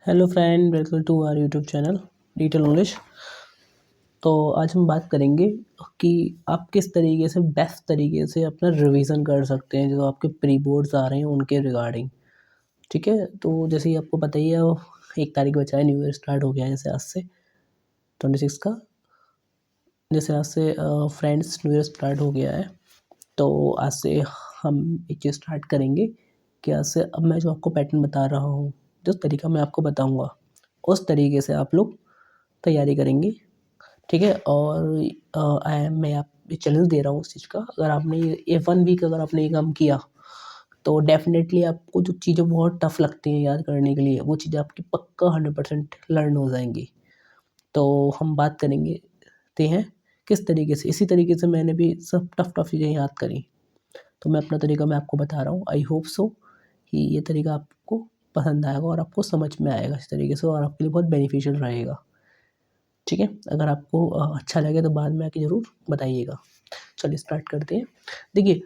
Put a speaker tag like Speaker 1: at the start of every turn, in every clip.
Speaker 1: Hello friend, welcome to our YouTube channel digital knowledge. तो आज हम बात करेंगे कि आप किस तरीके से बेस्ट तरीके से अपना रिवीजन कर सकते हैं जो आपके प्री बोर्ड्स आ रहे हैं उनके रिगार्डिंग। ठीक है, तो जैसे ही आपको पता ही है, वो 1 तारीख बचा है, न्यू ईयर स्टार्ट हो गया है। जैसे आज से 26 का, जैसे आज से फ्रेंड्स न्यू ईयर स्टार्ट हो गया है। तो आज से हम एक चीज़ स्टार्ट करेंगे कि आज से अब मैं जो आपको पैटर्न बता रहा हूँ, जिस तरीका मैं आपको बताऊँगा उस तरीके से आप लोग तैयारी करेंगे। ठीक है, और मैं आप चैलेंज दे रहा हूँ उस चीज़ का। अगर आपने ये 1 वीक अगर आपने ये काम किया तो डेफ़िनेटली आपको जो चीज़ें बहुत टफ़ लगती हैं याद करने के लिए, वो चीज़ें आपकी पक्का 100% लर्न हो जाएँगी। तो हम बात करेंगे ते हैं किस तरीके से। इसी तरीके से मैंने भी सब टफ़ चीज़ें याद करी। तो मैं अपना तरीका मैं आपको बता रहा हूँ। आई होप सो कि ये तरीका आपको पसंद आएगा और आपको समझ में आएगा इस तरीके से, और आपके लिए बहुत बेनिफिशियल रहेगा। ठीक है, अगर आपको अच्छा लगे तो बाद में आके ज़रूर बताइएगा। चलिए स्टार्ट करते हैं। देखिए,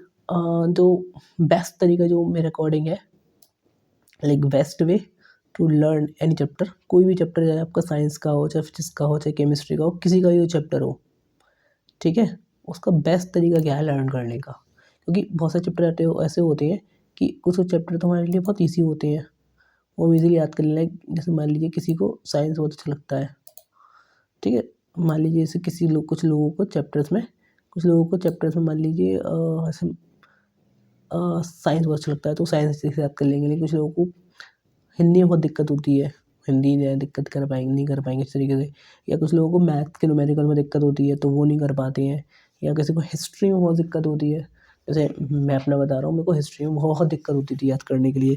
Speaker 1: जो बेस्ट तरीका जो मेरे अकॉर्डिंग है, like best way to learn any chapter, कोई भी चैप्टर, चाहे आपका साइंस का हो, चाहे फिजिक्स का हो, चाहे केमिस्ट्री का हो, किसी का भी चैप्टर हो। ठीक है, उसका बेस्ट तरीका क्या है लर्न करने का। क्योंकि बहुत सारे चैप्टर आते हो ऐसे होते हैं कि कुछ चैप्टर तो हमारे लिए बहुत ईजी होते हैं, वो हम ईज़िली याद कर लें। जैसे मान लीजिए किसी को साइंस बहुत अच्छा लगता है। ठीक है, मान लीजिए जैसे कुछ लोगों को चैप्टर्स में मान लीजिए ऐसे साइंस बहुत अच्छा लगता है तो साइंस अच्छे से याद कर लेंगे। लेकिन कुछ लोगों को हिंदी में बहुत दिक्कत होती है, हिंदी में दिक्कत कर पाएंगे नहीं कर पाएंगे इस तरीके से। या कुछ लोगों को मैथ के न्यूमेरिकल में दिक्कत होती है तो वो नहीं कर पाते हैं। या किसी को हिस्ट्री में बहुत दिक्कत होती है, जैसे मैं अपना बता रहा हूँ, मेरे को हिस्ट्री में बहुत दिक्कत होती थी याद करने के लिए,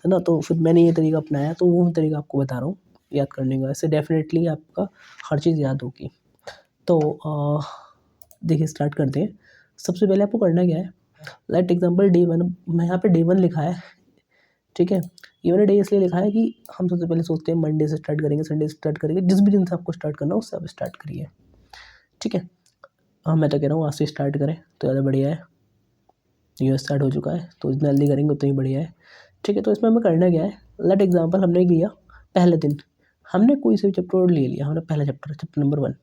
Speaker 1: है ना। तो फिर मैंने ये तरीका अपनाया, तो वो तरीका आपको बता रहा हूँ याद करने का। इससे डेफिनेटली आपका हर चीज़ याद होगी। तो देखिए स्टार्ट करते हैं। सबसे पहले आपको करना क्या है, लेट एग्जांपल डे 1, मैं यहाँ पे डे 1 लिखा है। ठीक है, ये मैंने डे इसलिए लिखा है कि हम सबसे पहले सोचते हैं मंडे से स्टार्ट करेंगे, संडे से स्टार्ट करेंगे, जिस भी दिन से आपको स्टार्ट करना हो उससे आप स्टार्ट करिए। ठीक है, हाँ मैं तो कह रहा हूँ आज से स्टार्ट करें तो ज़्यादा बढ़िया है। न्यू ईयर स्टार्ट हो चुका है तो जितना जल्दी करेंगे उतना ही बढ़िया है। ठीक है, तो इसमें हमें करना क्या है, लेट एग्जाम्पल हमने लिया पहले दिन, हमने कोई सा भी चैप्टर ले लिया, हमने पहला चैप्टर नंबर 1।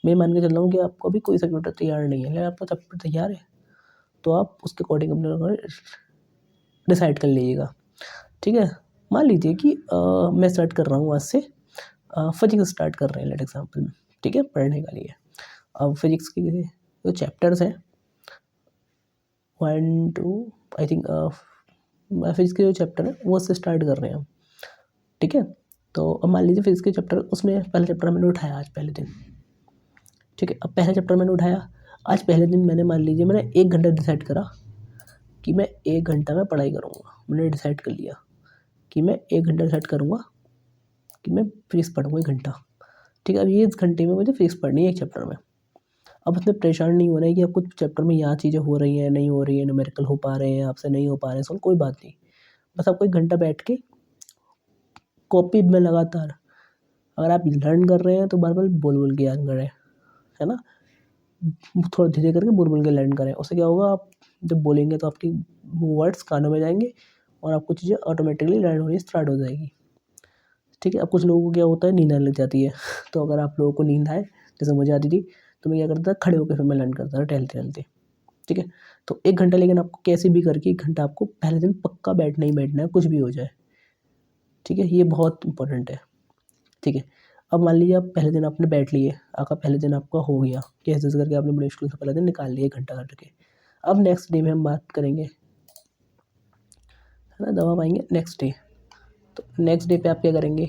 Speaker 1: मैं मान के चल रहा हूँ कि आपको अभी कोई सा चैप्टर तैयार नहीं है, लेकिन आपका चैप्टर तैयार है तो आप उसके अकॉर्डिंग अपने डिसाइड कर लीजिएगा। ठीक है, मान लीजिए कि मैं स्टार्ट कर रहा हूँ आज से, फिजिक्स स्टार्ट कर रहे हैं लेट एग्जाम्पल में। ठीक है, पढ़ने के लिए अब फिजिक्स के जो चैप्टर्स हैं 1 2, आई थिंक फिजिक्स के जो चैप्टर है वो से स्टार्ट कर रहे हैं हम। ठीक है, तो अब मान लीजिए फिजिक्स के चैप्टर, उसमें पहला चैप्टर मैंने उठाया आज पहले दिन। ठीक है, अब पहला चैप्टर मैंने उठाया आज पहले दिन, मैंने मान लीजिए मैंने 1 घंटा डिसाइड करा कि मैं 1 घंटा में पढ़ाई करूँगा। मैंने डिसाइड कर लिया कि मैं 1 घंटा डिसाइड करूँगा कि मैं फिजिक्स पढ़ूँगा 1 घंटा। ठीक है, अब ये इस घंटे में मुझे फिजिक्स पढ़नी है एक चैप्टर में। अब उसमें परेशान नहीं होना है कि आप कुछ चैप्टर में यहाँ चीज़ें हो रही हैं, नहीं हो रही हैं, न्यूमेरिकल हो पा रहे हैं आपसे, नहीं हो पा रहे हैं, सो कोई बात नहीं। बस आपको 1 घंटा बैठ के कॉपी में लगातार, अगर आप लर्न कर रहे हैं तो बार-बार बोल-बोल के याद करें, है ना? थोड़ा धीरे करके बोल-बोल के लर्न करें। उससे क्या होगा, आप जब बोलेंगे तो आपकी वो वर्ड्स कानों में जाएँगे और आपको चीज़ें ऑटोमेटिकली लर्न होनी स्टार्ट हो जाएगी। ठीक है, अब कुछ लोगों को क्या होता है, नींद आने लग जाती है। तो अगर आप लोगों को नींद आए, जैसे मुझे आती थी, तो मैं क्या करता था, खड़े होके फिर मैं लर्न करता था टहलते-टहलते। ठीक है, तो 1 घंटा, लेकिन आपको कैसे भी करके 1 घंटा आपको पहले दिन पक्का बैठना ही बैठना है, कुछ भी हो जाए। ठीक है, ये बहुत इंपॉर्टेंट है। ठीक है, अब मान लीजिए आप पहले दिन आपने बैठ लिए, आपका पहले दिन आपका हो गया, कैसे-कैसे करके आपने बड़ी मुश्किल से पहला दिन निकाल लिया 1 घंटा करके। अब नेक्स्ट डे में हम बात करेंगे, है ना, दवा पाएँगे नेक्स्ट डे। तो नेक्स्ट डे पे आप क्या करेंगे,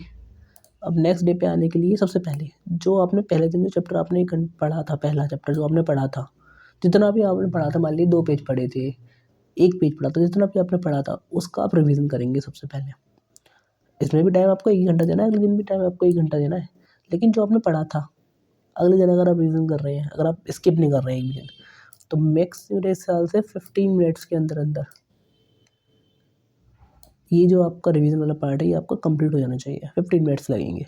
Speaker 1: अब नेक्स्ट डे पे आने के लिए सबसे पहले जो आपने पहले दिन जो चैप्टर आपने पढ़ा था, पहला चैप्टर जो आपने पढ़ा था, जितना भी आपने पढ़ा था, मान लीजिए 2 पेज पढ़े थे, 1 पेज पढ़ा था, जितना भी आपने पढ़ा था उसका आप रिवीजन करेंगे सबसे पहले। इसमें भी टाइम आपको 1 घंटा देना है, अगले दिन भी टाइम आपको 1 घंटा देना है। लेकिन जो आपने पढ़ा था, अगले दिन अगर आप रिवीजन कर रहे हैं, अगर आप स्किप नहीं कर रहे हैं 1 भी दिन, तो मैक्स मेरे हिसाब से 15 मिनट्स के अंदर-अंदर ये जो आपका रिवीजन वाला पार्ट है ये आपका कंप्लीट हो जाना चाहिए। 15 मिनट्स लगेंगे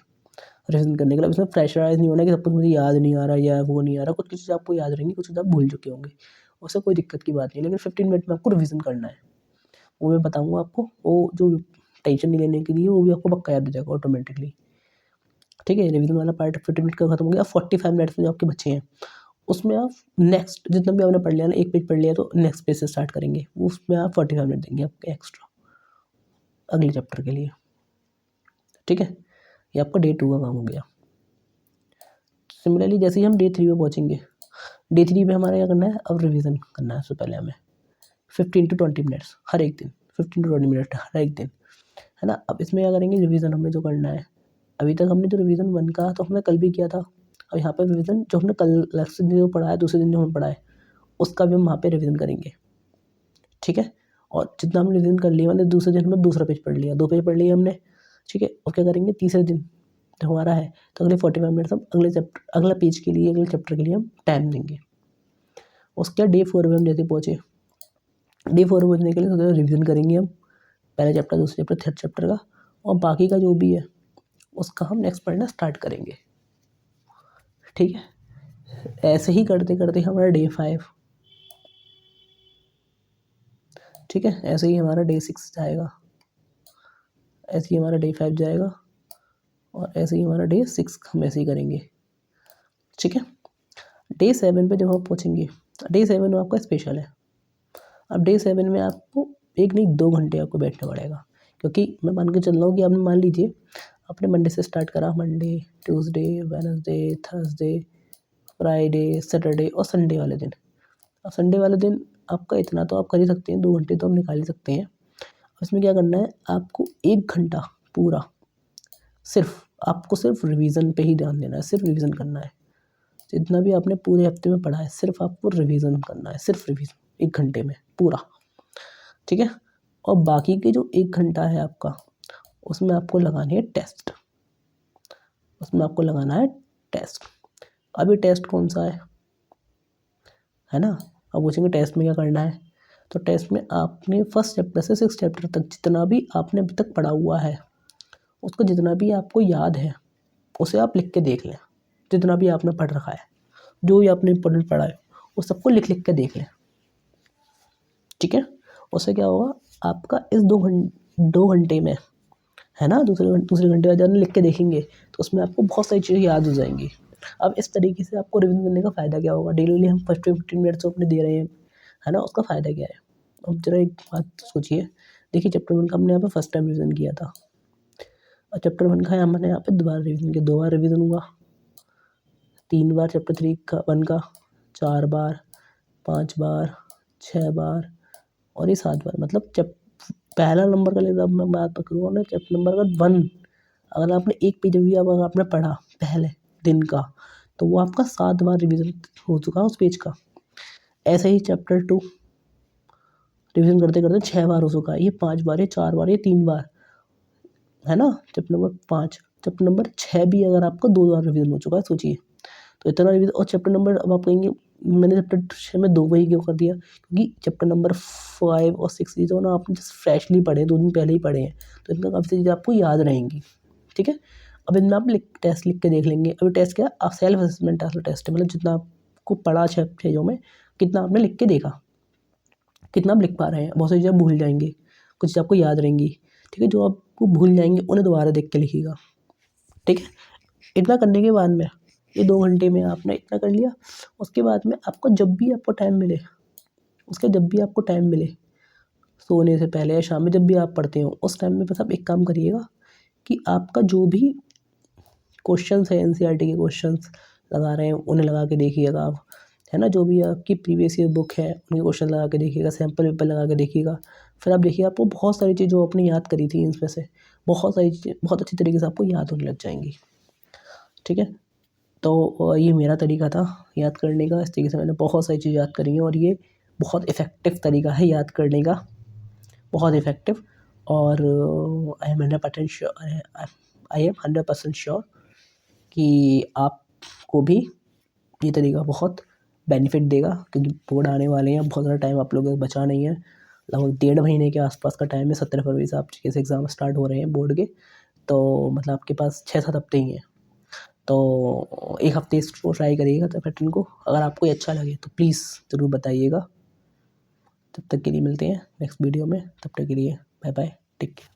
Speaker 1: रिवीजन करने के लिए। अब इसमें प्रेशराइज़ नहीं होना कि सब कुछ मुझे याद नहीं आ रहा या वो नहीं आ रहा, कुछ चीज़ें आपको याद रहेंगी, कुछ चीज़ें आप भूल चुके होंगे, उससे कोई दिक्कत की बात नहीं है। लेकिन 15 मिनट में आपको रिवीजन करना है, वो मैं बताऊँगा आपको। वो जो टेंशन नहीं लेने के लिए, वो भी आपको पक्का याद हो जाएगा ऑटोमेटिकली। ठीक है, रिवीजन वाला पार्ट 15 मिनट का खत्म हो गया। 45 मिनट्स में जो आपके बच्चे हैं उसमें आप नेक्स्ट जितना भी आपने पढ़ लिया ना, एक पेज पढ़ लिया तो नेक्स्ट पेज से स्टार्ट करेंगे, उसमें आप 45 मिनट देंगे आपके एक्स्ट्रा अगले चैप्टर के लिए। ठीक है, ये आपका डे 2 का काम हो गया। सिमिलरली जैसे ही हम डे 3 पे पहुँचेंगे, डे 3 पे हमारा क्या करना है, अब रिवीजन करना है। उससे पहले हमें 15 to 20 मिनट्स हर एक दिन, 15 to 20 मिनट हर एक दिन, है ना। अब इसमें क्या करेंगे, रिवीजन हमने जो करना है, अभी तक हमने जो रिवीजन 1 का तो हमने कल भी किया था। अब यहाँ पे रिवीजन जो हमने कल नेक्स्ट दिन जो पढ़ा है, दूसरे दिन जो हमने पढ़ा है, उसका भी हम वहाँ पे रिवीजन करेंगे। ठीक है, और जितना हमने रिवीजन कर लिया, मतलब दूसरे दिन हमने दूसरा पेज पढ़ लिया, 2 पेज पढ़ लिए हमने। ठीक है, और क्या करेंगे, तीसरे दिन जो हमारा है, तो अगले 45 मिनट्स हम अगला पेज के लिए, अगले चैप्टर के लिए हम टाइम देंगे। उसके बाद डे 4 में हम जैसे पहुँचे, डे 4 पहुँचने के लिए सबसे पहले रिवीजन करेंगे हम पहला चैप्टर, दूसरा चैप्टर, थर्ड चैप्टर का, और बाकी का जो भी है उसका हम नेक्स्ट पढ़ना स्टार्ट करेंगे। ठीक है, ऐसे ही करते करते हमारा डे 5, ठीक है, ऐसे ही हमारा डे 6 जाएगा, ऐसे ही हमारा डे 5 जाएगा, और ऐसे ही हमारा डे 6 हम ऐसे ही करेंगे। ठीक है, डे 7 पे जब हम पहुँचेंगे, डे 7 में आपका स्पेशल है। अब डे 7 में आपको 1 नहीं 2 घंटे आपको बैठना पड़ेगा, क्योंकि मैं मान के चल रहा हूँ कि आपने मान लीजिए आपने मंडे से स्टार्ट करा, Monday, Tuesday, Wednesday, Thursday, Friday, Saturday और संडे वाले दिन। अब संडे वाले दिन आपका इतना तो आप कर ही सकते हैं, 2 घंटे तो हम निकाल ही सकते हैं। इसमें क्या करना है, आपको 1 घंटा पूरा आपको सिर्फ रिवीजन पे ही ध्यान देना है, सिर्फ रिवीजन करना है। जितना भी आपने पूरे हफ्ते में पढ़ा है, सिर्फ आपको रिवीजन करना है, सिर्फ रिवीजन 1 घंटे में पूरा। ठीक है, और बाकी के जो 1 घंटा है आपका, उसमें आपको लगानी है टेस्ट, उसमें आपको लगाना है टेस्ट। अभी टेस्ट कौन सा है ना। अब पूछेंगे टेस्ट में क्या करना है, तो टेस्ट में आपने फर्स्ट चैप्टर से 6 चैप्टर तक जितना भी आपने अभी तक पढ़ा हुआ है, उसको जितना भी आपको याद है उसे आप लिख के देख लें। जितना भी आपने पढ़ रखा है, जो भी आपने इंपॉर्टेंट पढ़ा है, वो सबको लिख लिख के देख लें। ठीक है, उससे क्या होगा, आपका इस 2 घंटे में, है ना, दूसरे घंटे का जब लिख के देखेंगे तो उसमें आपको बहुत सारी चीज़ें याद हो जाएंगी। अब इस तरीके से आपको रिवीजन करने का फ़ायदा क्या होगा, डेली हम 15 मिनट्स अपने दे रहे हैं, है ना, उसका फ़ायदा क्या है। अब जरा एक बात सोचिए, देखिए चैप्टर 1 का हमने यहाँ पे फर्स्ट टाइम रिवीजन किया था, और चैप्टर 1 का हमने यहाँ पे दोबारा रिवीजन किया, 2 बार रिवीजन हुआ, 3 बार चैप्टर 3 का 1 का, 4 बार, 5 बार, 6 बार, और ये 7 बार। मतलब जब पहला नंबर का लेकर मैं बात करूँगा ना, चैप्टर नंबर का 1, अगर आपने एक पेज भी अगर आपने पढ़ा पहले दिन का, तो वो आपका 7 बार रिवीजन हो चुका है उस पेज का। ऐसे ही चैप्टर 2 रिवीजन करते करते 6 बार हो चुका है, ये 5 बार, ये 4 बार, ये 3 बार, है ना। चैप्टर नंबर 5, चैप्टर नंबर 6 भी अगर आपका 2 बार रिवीजन हो चुका है, सोचिए तो इतना रिवीजन। और चैप्टर नंबर, अब आप कहेंगे मैंने चैप्टर 6 में 2 वही क्यों कर दिया, क्योंकि चैप्टर नंबर 5 और 6 ये जो ना आपने जस्ट फ्रेशली पढ़े, 2 दिन पहले ही पढ़े हैं, तो इनका काफ़ी चीज़ें आपको याद रहेंगी। ठीक है, अब इनमें आप टेस्ट लिख के देख लेंगे। अभी टेस्ट क्या, आप सेल्फ असेसमेंट टेस्ट है, मतलब जितना आपको पढ़ा 6 चीज़ों में, कितना आपने लिख के देखा, कितना आप लिख पा रहे हैं। बहुत सारी चीज़ें भूल जाएंगे, कुछ चीज़ें आपको याद रहेंगी। ठीक है, जो आपको भूल जाएंगे उन्हें दोबारा देख के लिखिएगा। ठीक है, इतना करने के बाद में, ये 2 घंटे में आपने इतना कर लिया। उसके बाद में आपको जब भी आपको टाइम मिले, जब भी आपको टाइम मिले, सोने से पहले या शाम में जब भी आप पढ़ते हो, उस टाइम में बस आप एक काम करिएगा कि आपका जो भी क्वेश्चंस है, एनसीईआरटी के क्वेश्चंस लगा रहे हैं उन्हें लगा के देखिएगा आप, है ना। जो भी आपकी प्रीवियस ईयर बुक है उनके क्वेश्चन लगा के देखिएगा, सैम्पल पेपर लगा के देखिएगा। फिर आप देखिए आपको बहुत सारी चीज़ जो आपने याद करी थी, इसमें से बहुत सारी चीज़ें बहुत अच्छी तरीके से आपको याद होने लग जाएंगी। ठीक है, तो ये मेरा तरीका था याद करने का। इस तरीके से मैंने बहुत सारी चीज़ याद करी हैं, और ये बहुत इफ़ेक्टिव तरीका है याद करने का, बहुत इफ़ेक्टिव। और I am 100% sure, I am 100% sure कि आपको भी ये तरीका बहुत बेनिफिट देगा, क्योंकि बोर्ड आने वाले हैं, बहुत ज़्यादा टाइम आप लोगों को बचा नहीं है। लगभग 1.5 महीने के आसपास का टाइम है, 17 फरवरी से आपके एग्ज़ाम स्टार्ट हो रहे हैं बोर्ड के, तो मतलब आपके पास 6-7 हफ्ते ही हैं। तो 1 हफ्ते इसको ट्राई करिएगा तो पैटर्न को, अगर आपको ये अच्छा लगे तो प्लीज़ ज़रूर बताइएगा। तब तक के लिए मिलते हैं नेक्स्ट वीडियो में, तब तक के लिए बाय बाय, टेक केयर।